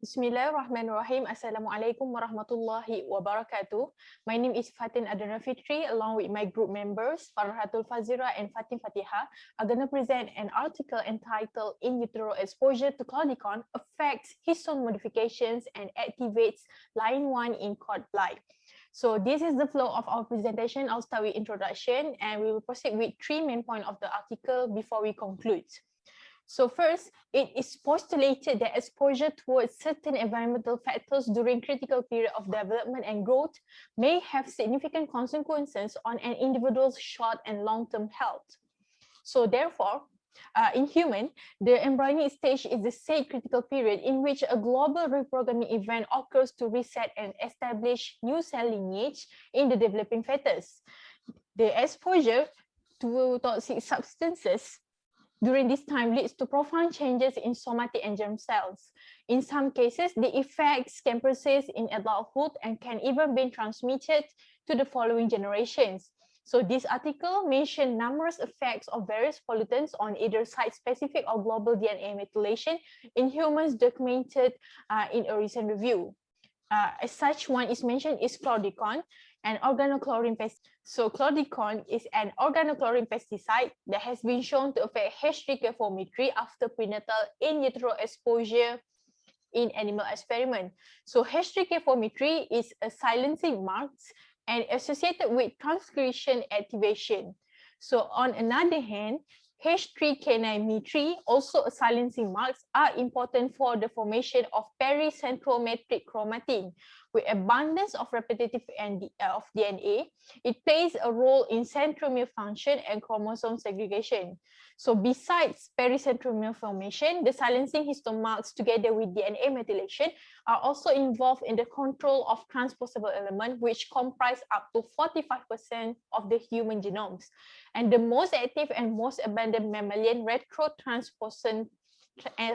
Bismillahirrahmanirrahim. Assalamualaikum warahmatullahi wabarakatuh. My name is Fatin Adrianna Fitri, along with my group members, Farah Ratulfazira and Fatihah, are going to present an article entitled In Utero Exposure to Chlordecone Affects Histone Modifications and Activates LINE-1 in Cord Blood. So this is the flow of our presentation. I'll start with introduction and we will proceed with three main points of the article before we conclude. So first, it is postulated that exposure towards certain environmental factors during critical period of development and growth may have significant consequences on an individual's short and long-term health. So therefore, in human, the embryonic stage is the said critical period in which a global reprogramming event occurs to reset and establish new cell lineage in the developing fetus. The exposure to toxic substances during this time leads to profound changes in somatic and germ cells. In some cases, the effects can persist in adulthood and can even be transmitted to the following generations. So this article mentioned numerous effects of various pollutants on either site-specific or global DNA methylation in humans documented in a recent review. As such, one is mentioned is Chlordecone, an organochlorine pesticide. So Chlordecone is an organochlorine pesticide that has been shown to affect H3K4 after prenatal in utero exposure in animal experiment. So H3K4 is a silencing mark and associated with transcription activation. So on another hand, H3K9 also a silencing marks are important for the formation of pericentrometric chromatin. With abundance of repetitive of DNA, it plays a role in centromere function and chromosome segregation. So besides pericentromere formation, the silencing histone marks together with DNA methylation are also involved in the control of transposable elements, which comprise up to 45% of the human genomes. And the most active and most abundant mammalian retrotransposon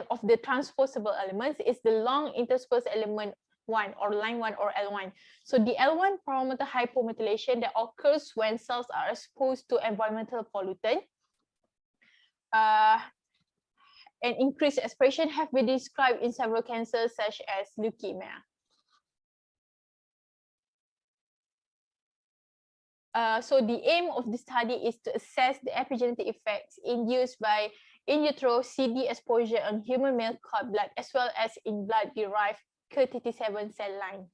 of the transposable elements is the long interspersed element 1 or LINE-1 or L1. So the L1 parameter hypomethylation that occurs when cells are exposed to environmental pollutant and increased expression have been described in several cancers such as leukemia. So the aim of the study is to assess the epigenetic effects induced by in utero CD exposure on human male cord blood as well as in blood-derived K37 cell line.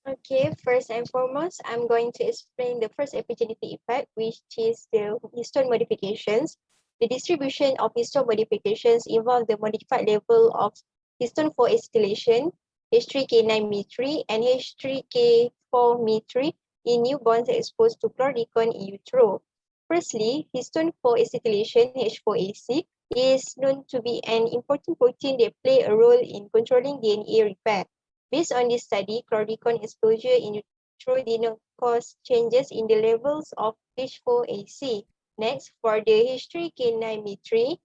Okay, first and foremost, I'm going to explain the first epigenetic effect, which is the histone modifications. The distribution of histone modifications involve the modified level of histone 4 acetylation, H3K9 and H3K4 in newborns exposed to chlordecone in utero. Firstly, histone 4 acetylation, H4AC, is known to be an important protein that play a role in controlling DNA repair. Based on this study, chlordecone exposure in utero did not cause changes in the levels of H4AC. Next, for the H3K9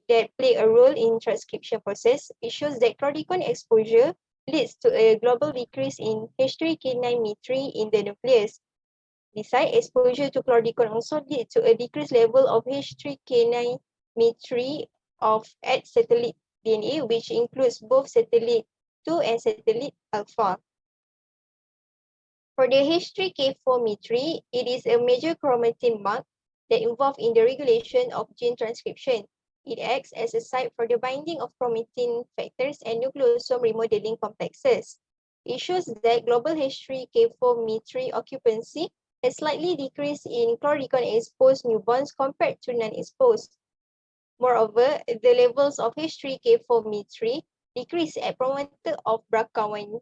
that play a role in transcription process, it shows that chlordecone exposure leads to a global decrease in H3K9 in the nucleus. Besides, exposure to chlordecone also leads to a decreased level of H3K9 of at satellite DNA, which includes both satellite 2 and satellite alpha. For the H3K4 it is a major chromatin mark that involved in the regulation of gene transcription. It acts as a site for the binding of chromatin factors and nucleosome remodeling complexes. It shows that global H3K4 occupancy has slightly decreased in chlordecone-exposed newborns compared to non-exposed. Moreover, the levels of H3K4 decrease at promoter of BRCA1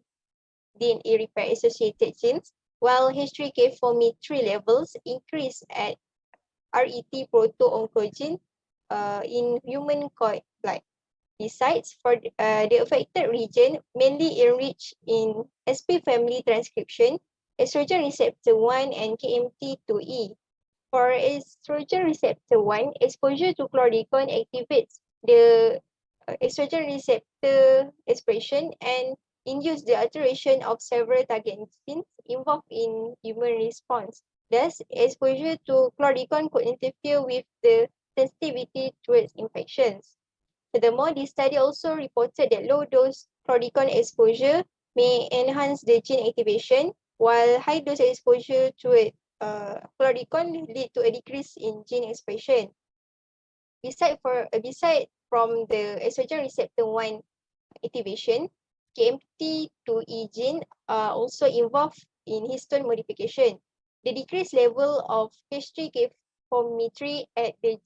DNA repair associated genes, while H3K4 levels increase at RET proto-oncogene in human cord blood. Besides, for the affected region, mainly enriched in SP family transcription, estrogen receptor 1 and KMT2E. For estrogen receptor 1, exposure to chlordecone activates the estrogen receptor expression and induce the alteration of several target genes involved in immune response. Thus, exposure to chlordecone could interfere with the sensitivity towards infections. Furthermore, this study also reported that low-dose Chlordecone exposure may enhance the gene activation, while high-dose exposure to Chlordecone lead to a decrease in gene expression. Beside from the estrogen receptor 1 activation, KMT2E gene are also involved in histone modification. The decreased level of H3K4 at the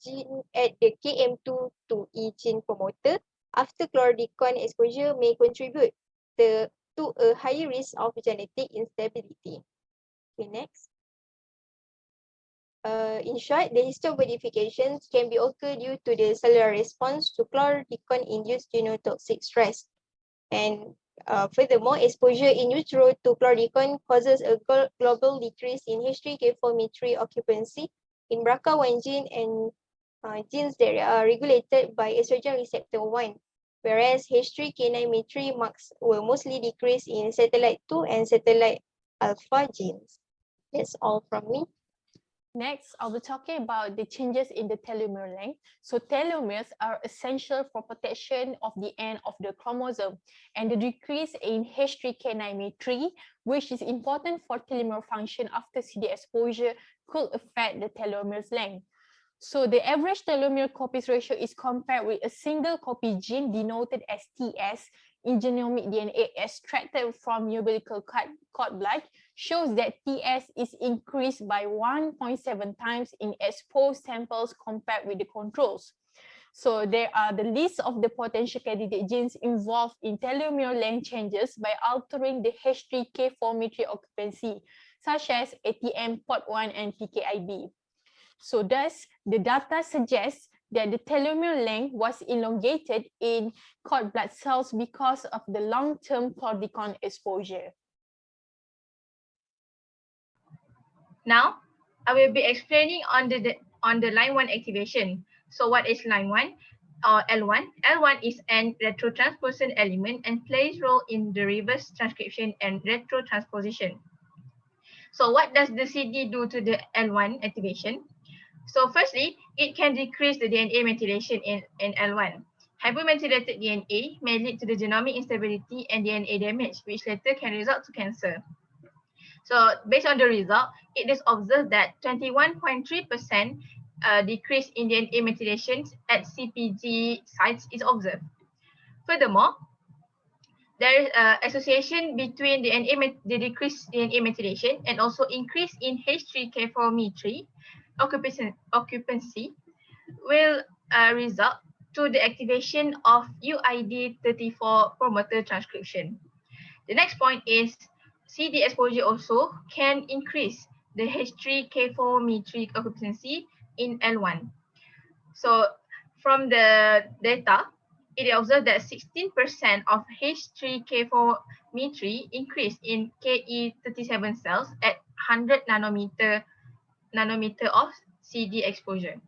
KM2E gene promoter after Chlordecone exposure may contribute to a higher risk of genetic instability. Okay, next. In short, the histone modifications can be occurred due to the cellular response to Chlordecone-induced genotoxic stress. And furthermore, exposure in utero to Chlordecone causes a global decrease in H3K4 occupancy in BRCA1 gene and genes that are regulated by estrogen receptor 1, whereas H3K9 marks were mostly decreased in satellite 2 and satellite alpha genes. That's all from me. Next, I'll be talking about the changes in the telomere length. So telomeres are essential for protection of the end of the chromosome, and the decrease in H3K9, which is important for telomere function after CD exposure, could affect the telomeres length. So the average telomere copies ratio is compared with a single copy gene denoted as TS in genomic DNA extracted from umbilical cord blood, shows that TS is increased by 1.7 times in exposed samples compared with the controls. So there are the list of the potential candidate genes involved in telomere length changes by altering the H3K4 occupancy, such as ATM, POD1, and PKIB. So thus, the data suggests that the telomere length was elongated in cord blood cells because of the long-term Chlordecone exposure. Now, I will be explaining on the LINE-1 activation. So what is LINE-1 or L1? L1 is an retrotransposon element and plays role in the reverse transcription and retrotransposition. So what does the CD do to the L1 activation? So firstly, it can decrease the DNA methylation in L1. Hypomethylated DNA may lead to the genomic instability and DNA damage, which later can result to cancer. So based on the result, it is observed that 21.3% decrease in DNA methylation at CPG sites is observed. Furthermore, there is an association between the decreased DNA methylation and also increase in H3K4 occupancy will result to the activation of UID34 promoter transcription. The next point is CD exposure also can increase the H3K4 occupancy in L1. So from the data, it is observed that 16% of H3K4 increase in KE37 cells at 100 nanometer of CD exposure.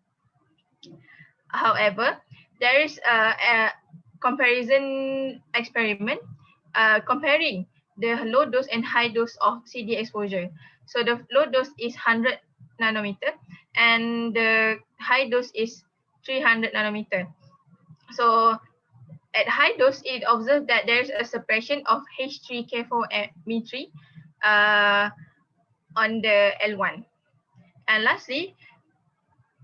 However, there is a comparison experiment comparing the low dose and high dose of CD exposure. So the low dose is 100 nanometer and the high dose is 300 nanometer. So at high dose, it observed that there is a suppression of H3K4 on the L1. And lastly,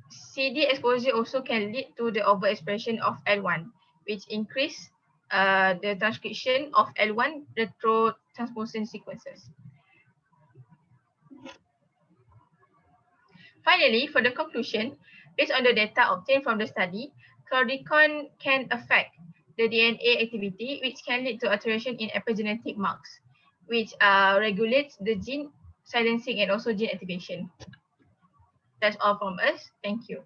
CD exposure also can lead to the overexpression of L1, which increase the transcription of L1 retrotransposon sequences. Finally, for the conclusion, based on the data obtained from the study, Chlordecone can affect the DNA activity, which can lead to alteration in epigenetic marks, which regulates the gene silencing and also gene activation. That's all from us. Thank you.